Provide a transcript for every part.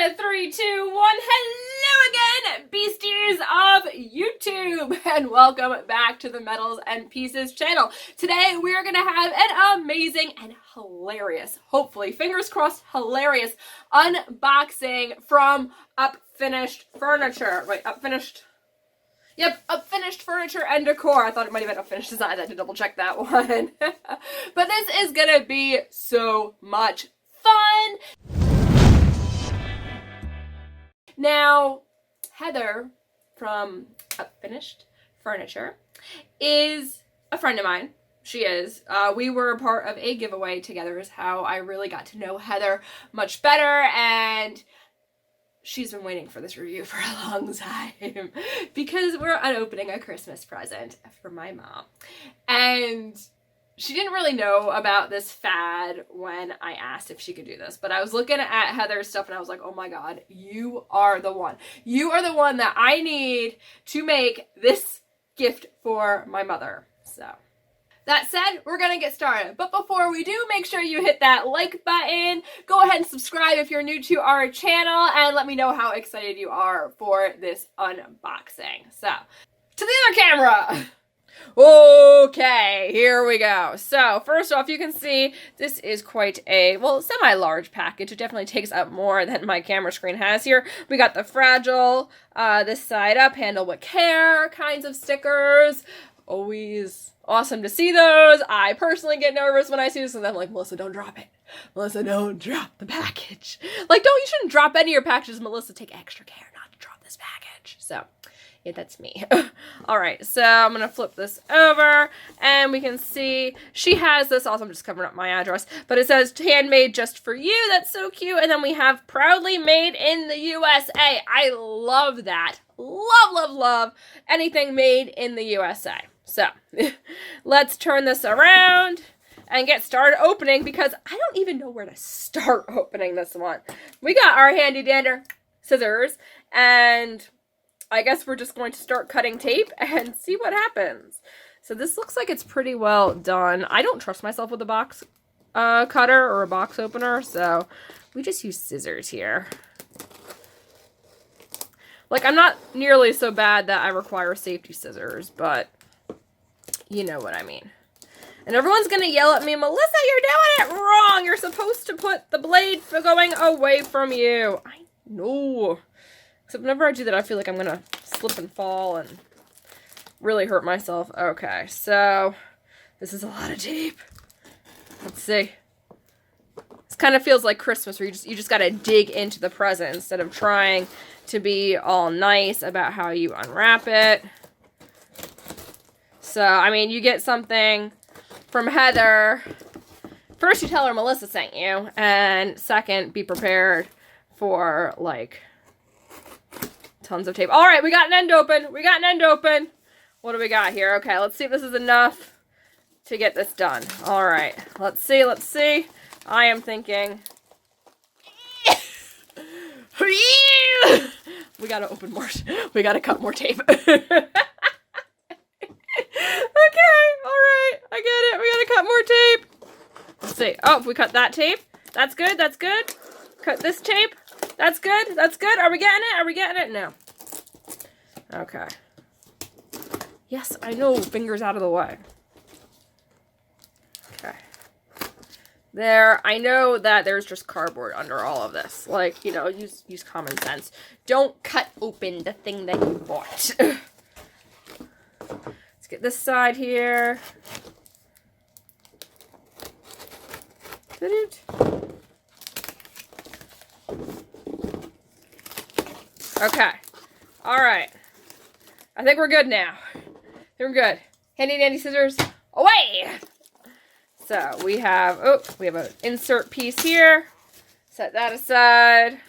3, 2, 1. Hello again, Beasties of YouTube, and welcome back to the Metals and Pieces channel. Today we are going to have an amazing and hilarious, hopefully, fingers crossed, hilarious unboxing from Upfinished Furniture. Wait, Upfinished? Yep, Upfinished Furniture and Decor. I thought it might have been Upfinished Designs. I had to double check that one. But this is going to be so much fun. Now, Heather from Upfinished Furniture is a friend of mine. She is. We were a part of a giveaway together is how I really got to know Heather much better, and she's been waiting for this review for a long time because we're opening a Christmas present for my mom. And she didn't really know about this fad when I asked if she could do this, but I was looking at Heather's stuff and I was like, oh my God, you are the one. You are the one that I need to make this gift for my mother. So that said, we're going to get started. But before we do, make sure you hit that like button. Go ahead and subscribe if you're new to our channel, and let me know how excited you are for this unboxing. So, to the other camera. Okay, here we go. So, first off, you can see this is quite a, well, semi-large package. It definitely takes up more than my camera screen has here. We got the fragile, this side up, handle with care kinds of stickers. Always awesome to see those. I personally get nervous when I see this, and I'm like, Melissa, don't drop it. Melissa, don't drop the package. Like, you shouldn't drop any of your packages. Melissa, take extra care not to drop this package. So, yeah, that's me. All right, so I'm going to flip this over, and we can see she has this. Also, I'm just covering up my address, but it says handmade just for you. That's so cute. And then we have proudly made in the USA. I love that. Love, love, love anything made in the USA. So let's turn this around and get started opening, because I don't even know where to start opening this one. We got our handy dandy scissors, and I guess we're just going to start cutting tape and see what happens. So this looks like it's pretty well done. I don't trust myself with a box cutter or a box opener, so we just use scissors here. Like, I'm not nearly so bad that I require safety scissors, but you know what I mean. And everyone's going to yell at me, Melissa, you're doing it wrong. You're supposed to put the blade going away from you. I know. Except whenever I do that, I feel like I'm going to slip and fall and really hurt myself. Okay, so this is a lot of tape. Let's see. This kind of feels like Christmas, where you just got to dig into the present instead of trying to be all nice about how you unwrap it. So, I mean, you get something from Heather. First, you tell her Melissa sent you. And second, be prepared for, like, tons of tape. All right, we got an end open. We got an end open. What do we got here? Okay, let's see if this is enough to get this done. All right, let's see, let's see. I am thinking, we gotta open more. We gotta cut more tape. Okay, alright, I get it. We gotta cut more tape. Let's see. Oh, if we cut that tape, that's good, that's good. Cut this tape, that's good, that's good. Are we getting it? Are we getting it? No. Okay. Yes, I know, fingers out of the way. Okay. There, I know that there's just cardboard under all of this. Like, you know, use common sense. Don't cut open the thing that you bought. Get this side here. Okay. All right. I think we're good now. We're good. Handy dandy scissors away. So we have an insert piece here. Set that aside.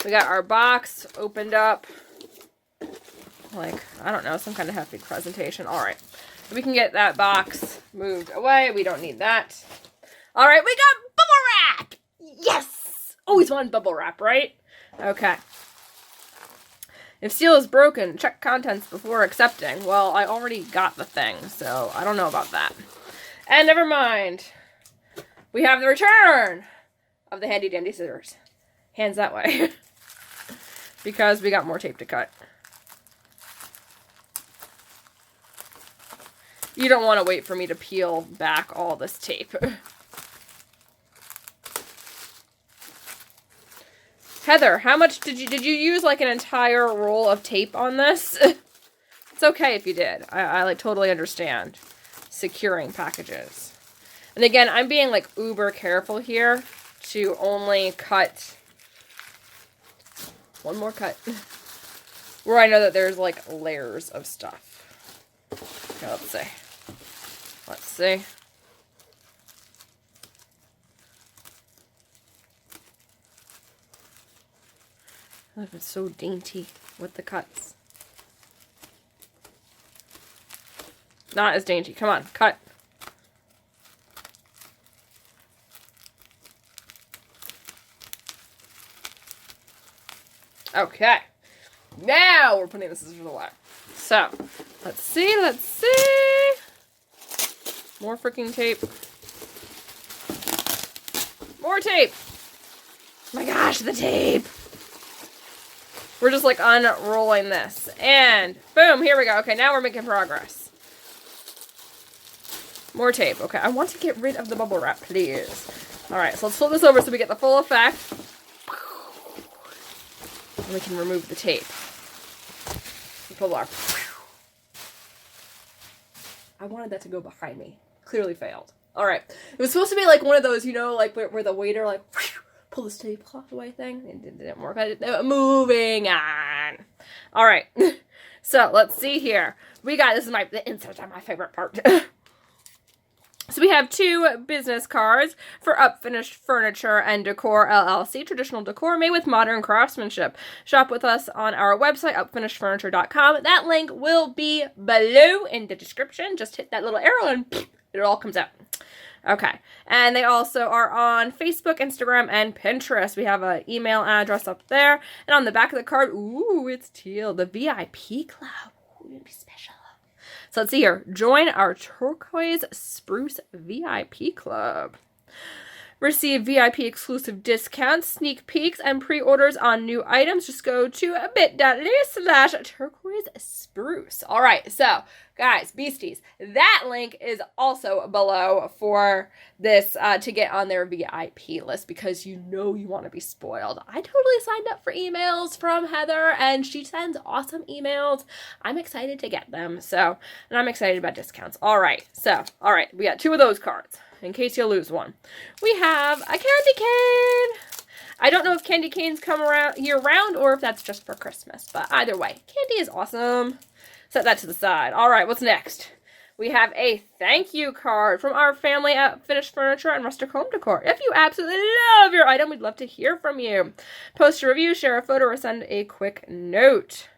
We got our box opened up. Like, I don't know, some kind of hefty presentation. All right. We can get that box moved away. We don't need that. All right, we got bubble wrap. Yes! Always wanted bubble wrap, right? Okay. If seal is broken, check contents before accepting. Well, I already got the thing, so I don't know about that. And never mind. We have the return of the handy dandy scissors. Hands that way. Because we got more tape to cut. You don't want to wait for me to peel back all this tape. Heather, how much did you use like an entire roll of tape on this? It's okay if you did. I like totally understand securing packages. And again, I'm being like uber careful here to only cut one more cut where I know that there's like layers of stuff. Okay, let's see. Let's see. Oh, it's so dainty with the cuts. Not as dainty. Come on, cut. Okay. Now we're putting the scissors away. So, let's see, let's see. More freaking tape. More tape. Oh my gosh, the tape. We're just like unrolling this. And boom, here we go. Okay, now we're making progress. More tape. Okay, I want to get rid of the bubble wrap, please. Alright, so let's flip this over so we get the full effect. And we can remove the tape. Pull our. I wanted that to go behind me. Clearly failed. Alright. It was supposed to be like one of those, you know, like where the waiter like pull this tablecloth away thing. It didn't work. Moving on. Alright. So let's see here. We got the inserts are my favorite part. So we have 2 business cards for Upfinished Furniture and Decor LLC, traditional decor made with modern craftsmanship. Shop with us on our website, upfinishedfurniture.com. That link will be below in the description. Just hit that little arrow and it all comes out. Okay, and they also are on Facebook, Instagram, and Pinterest. We have an email address up there. And on the back of the card, ooh, it's teal, the VIP Club. Ooh, it'll be special. So let's see here. Join our turquoise spruce VIP club. Receive VIP exclusive discounts, sneak peeks, and pre-orders on new items. Just go to bit.ly/turquoise spruce. All right, so guys, Beasties, that link is also below for this to get on their VIP list because you know you want to be spoiled. I totally signed up for emails from Heather and she sends awesome emails. I'm excited to get them. So, and I'm excited about discounts. All right, we got 2 of those cards in case you lose one. We have a candy cane. I don't know if candy canes come around year-round or if that's just for Christmas, but either way, candy is awesome. Set that to the side. All right, what's next? We have a thank you card from our family at Upfinished Furniture and Rustic Home Decor. If you absolutely love your item, we'd love to hear from you. Post a review, share a photo, or send a quick note.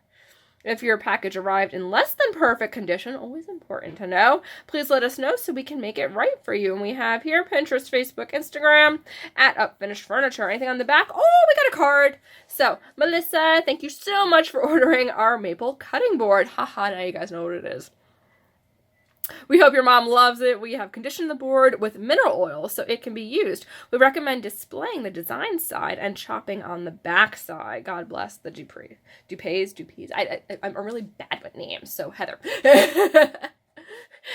If your package arrived in less than perfect condition, always important to know, please let us know so we can make it right for you. And we have here Pinterest, Facebook, Instagram, at Upfinished Furniture. Anything on the back? Oh, we got a card. So, Melissa, thank you so much for ordering our maple cutting board. Haha, now you guys know what it is. We hope your mom loves it. We have conditioned the board with mineral oil so it can be used. We recommend displaying the design side and chopping on the back side. God bless the Dupees. I'm really bad with names, so Heather.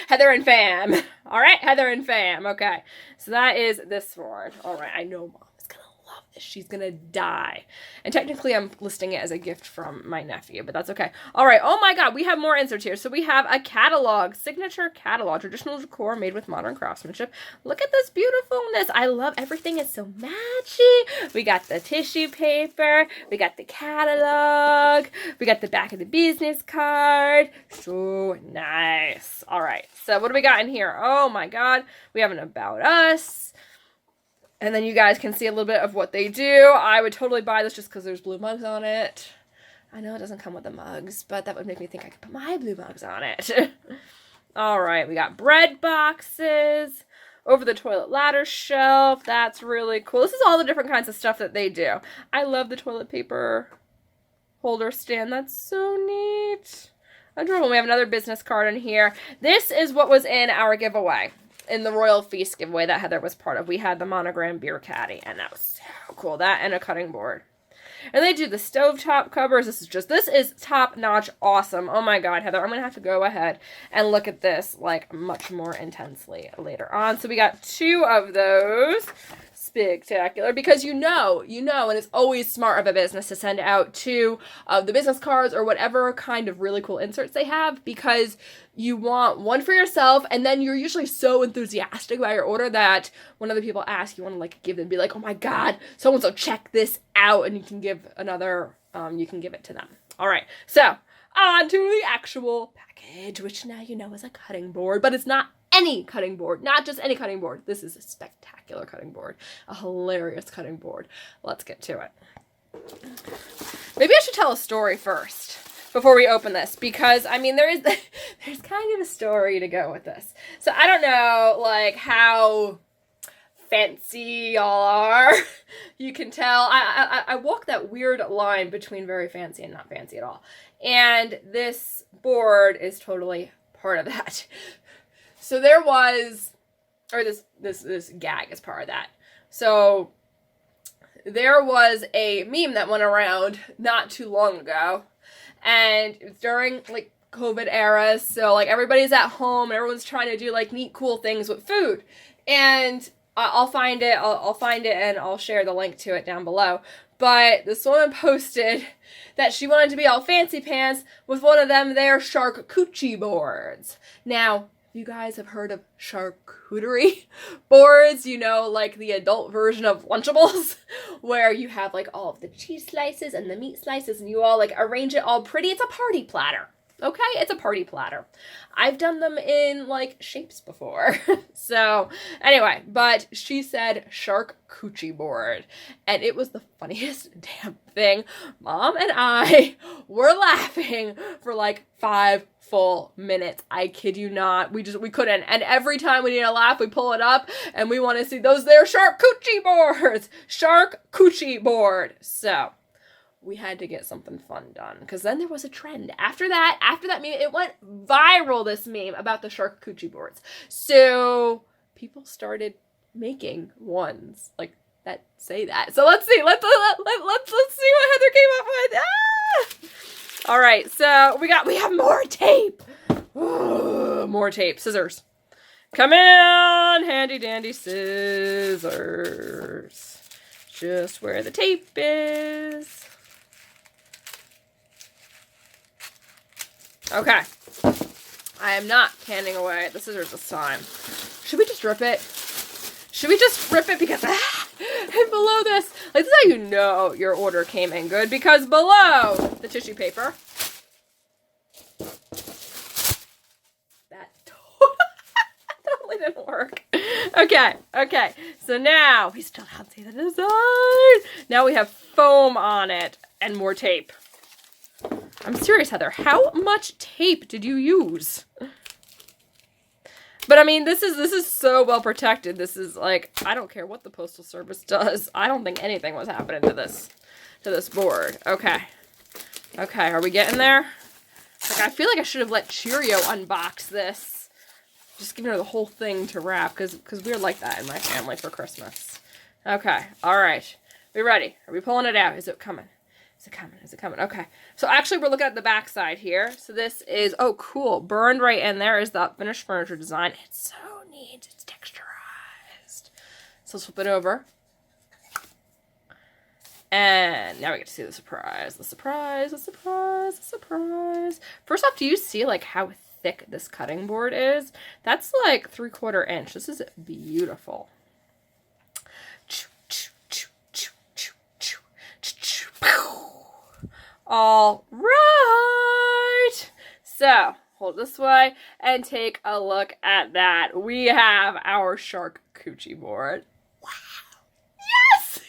Heather and fam. All right, Heather and fam. Okay, so that is this one. All right, I know mom is going to love this. She's going to die. And technically, I'm listing it as a gift from my nephew, but that's okay. All right, oh my God, we have more inserts here. So we have a catalog, signature catalog, traditional decor made with modern craftsmanship. Look at this beautifulness. I love everything. It's so matchy. We got the tissue paper. We got the catalog. We got the back of the business card. So nice. All right, so what do we got in here? Oh my God, we have an About Us. And then you guys can see a little bit of what they do. I would totally buy this just because there's blue mugs on it. I know it doesn't come with the mugs, but that would make me think I could put my blue mugs on it. All right, we got bread boxes. Over the toilet ladder shelf. That's really cool. This is all the different kinds of stuff that they do. I love the toilet paper holder stand. That's so neat. Adorable. We have another business card in here. This is what was in our giveaway. in the Royal Feast giveaway that Heather was part of, we had the monogram beer caddy, and that was so cool. That and a cutting board. And they do the stovetop covers. This is top-notch awesome. Oh my god, Heather, I'm going to have to go ahead and look at this, like, much more intensely later on. So we got 2 of those. Spectacular, because you know, and it's always smart of a business to send out 2 of the business cards or whatever kind of really cool inserts they have, because you want one for yourself, and then you're usually so enthusiastic about your order that when other people ask, you want to like give them, be like, oh my god, so-and-so, check this out, and you can give another, you can give it to them. All right, so on to the actual package, which now you know is a cutting board, but it's not any cutting board, not just any cutting board. This is a spectacular cutting board, a hilarious cutting board. Let's get to it. Maybe I should tell a story first before we open this, because I mean there's kind of a story to go with this. So I don't know like how fancy y'all are. You can tell I walk that weird line between very fancy and not fancy at all, and this board is totally part of that. So there was, or this gag is part of that. So there was a meme that went around not too long ago, and it was during like COVID era. So like everybody's at home, and everyone's trying to do like neat, cool things with food. And I'll find it. I'll find it, and I'll share the link to it down below. But this woman posted that she wanted to be all fancy pants with one of them their Shark-coochie-boards. Now, you guys have heard of charcuterie boards, you know, like the adult version of Lunchables, where you have like all of the cheese slices and the meat slices, and you all like arrange it all pretty. It's a party platter. Okay, it's a party platter. I've done them in like shapes before. So anyway, but she said Shark-coochie-board, and it was the funniest damn thing. Mom and I were laughing for like 5 full minutes. I kid you not. We couldn't. And every time we need a laugh, we pull it up and we want to see those there Shark-coochie-boards. Shark-coochie-board. So we had to get something fun done, because then there was a trend. After that meme, it went viral, this meme about the Shark-coochie-boards. So people started making ones like that say that. So let's see. Let's see what Heather came up with. Ah! All right, so we have more tape. Ooh, more tape. Scissors. Come in, handy dandy scissors. Just where the tape is. Okay. I am not handing away the scissors this time. Should we just rip it? Should we just rip it? Because and below this, like, this is how you know your order came in good, because below the tissue paper, that totally didn't work. Okay. So now we still have to see the design. Now we have foam on it and more tape. I'm serious, Heather. How much tape did you use? But I mean, this is so well protected. This is like, I don't care what the Postal Service does. I don't think anything was happening to this board. Okay, are we getting there? Like, I feel like I should have let Cheerio unbox this. Just giving her the whole thing to wrap, because we're like that in my family for Christmas. Okay, all right. We ready? Are we pulling it out? Is it coming? Is it coming? Okay. So actually we're looking at the back side here. So this is, oh cool, burned right in there is the Upfinished Furniture design. It's so neat. It's texturized. So let's flip it over. And now we get to see the surprise. The surprise. First off, do you see like how thick this cutting board is? That's like 3/4 inch. This is beautiful. All right, so hold this way and take a look at that. We have our Shark-coochie-board. Wow. Yes!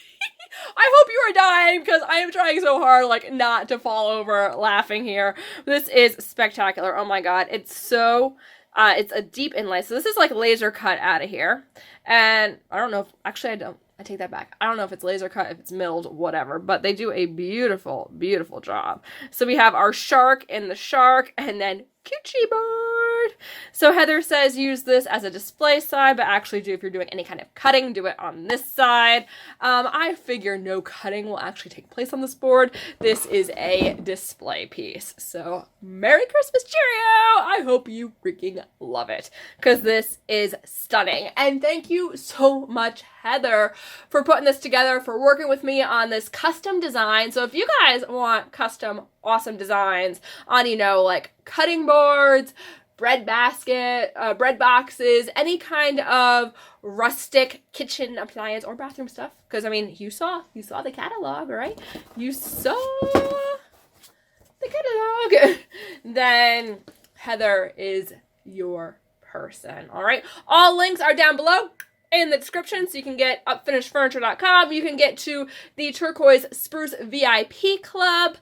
I hope you are dying, because I am trying so hard like not to fall over laughing here. This is spectacular. Oh my god, it's so it's a deep inlay. So this is like laser cut out of here, and I don't know if, actually I take that back. I don't know if it's laser cut, if it's milled, whatever, but they do a beautiful, beautiful job. So we have our shark in the shark, and then coochie board. So Heather says use this as a display side, but actually if you're doing any kind of cutting, do it on this side. I figure no cutting will actually take place on this board. This is a display piece. So Merry Christmas, cheerio! I hope you freaking love it, because this is stunning. And thank you so much, Heather, for putting this together, for working with me on this custom design. So if you guys want custom awesome designs on, you know, like cutting boards, bread basket, bread boxes, any kind of rustic kitchen appliance or bathroom stuff, because I mean, you saw the catalog, right? You saw the catalog. Then Heather is your person. All right, all links are down below in the description, so you can get upfinishedfurniture.com. You can get to the Turquoise Spruce VIP Club,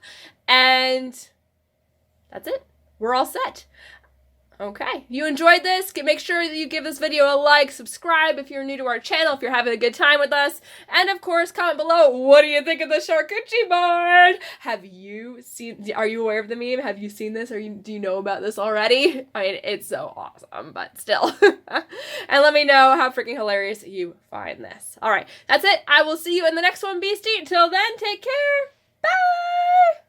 and that's it. We're all set. Okay, you enjoyed this? Make sure that you give this video a like, subscribe if you're new to our channel, if you're having a good time with us, and of course, comment below, what do you think of the Shark-coochie-board? Have you seen, are you aware of the meme? Have you seen this, or do you know about this already? I mean, it's so awesome, but still. And let me know how freaking hilarious you find this. All right, that's it. I will see you in the next one, Beastie. Until then, take care. Bye!